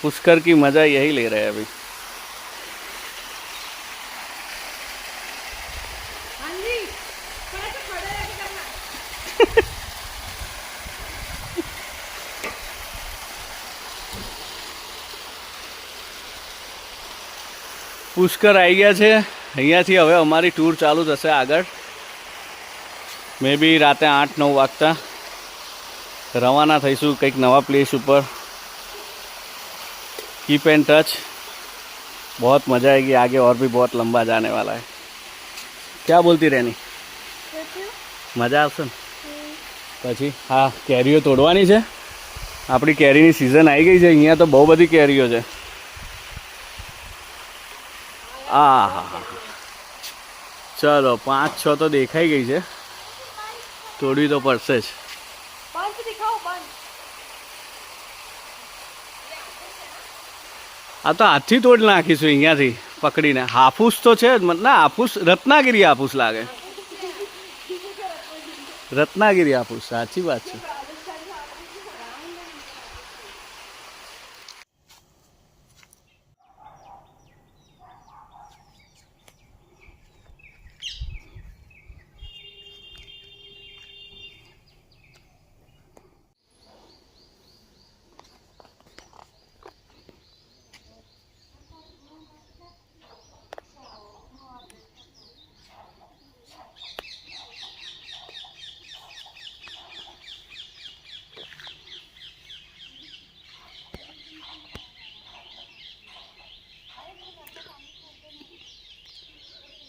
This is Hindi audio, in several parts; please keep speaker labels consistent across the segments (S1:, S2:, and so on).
S1: पुष्कर की मज़ा यही ले रहे हैं अभी। पुष्कर आई गया છે અહીંયાથી હવે અમારી ટૂર ચાલુ થશે આગળ। મે બી રાતે 8-9 વાગતા રવાના થઈશું કંઈક નવા પ્લેસ ઉપર। कीप एंड टच, बहुत मज़ा आएगी, आगे और भी बहुत लंबा जाने वाला है। क्या बोलती रहनी? मजा આવશે ને? પછી હા કેરીઓ તોડવાની છે। આપણી કેરીની સિઝન આવી ગઈ છે। અહીંયા તો બહુ બધી કેરીઓ છે। આ હા હા ચલો 5-6 તો દેખાઈ ગઈ છે, તોડવી તો પડશે જ। આ તો હાથથી તોડ નાખીશું અહીંયાથી પકડીને। હાફૂસ તો છે જ, મતલબ હાફૂસ રત્નાગીરી હાફૂસ લાગે। रत्नागिरी हाफूस, साची बात है।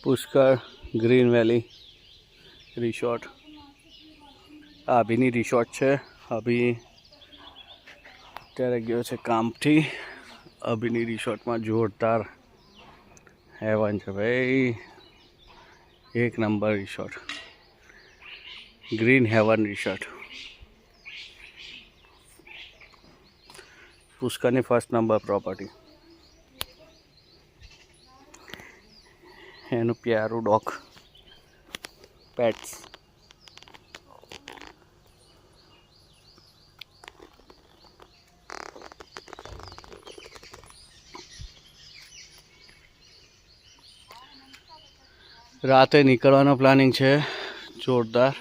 S1: पुष्कर ग्रीन वैली रिसोर्ट आ अभीनी रिसोर्ट है। अभी अत्यारे गयो छे कामथी। अभीनी रिसोर्ट में जोरदार हेवन है भाई, एक number resort, green heaven resort. Pushkar ने फर्स्ट नंबर प्रॉपर्टी। एनु प्यारू डॉग पेट्स। राते निकलवानो प्लानिंग है जोरदार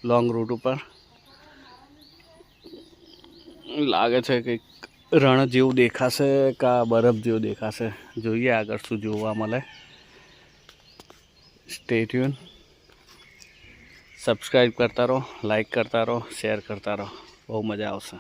S1: लॉन्ग रूट पर। लागे छे कि रण जेवुं देखाशे का बरफ जेवुं देखाशे, जोईए आगळ शुं जोवा मळे। स्टे ट्यून, सब्सक्राइब करता रहो, लाइक करता रहो, शेयर करता रहो, बहुत मजा आवशे।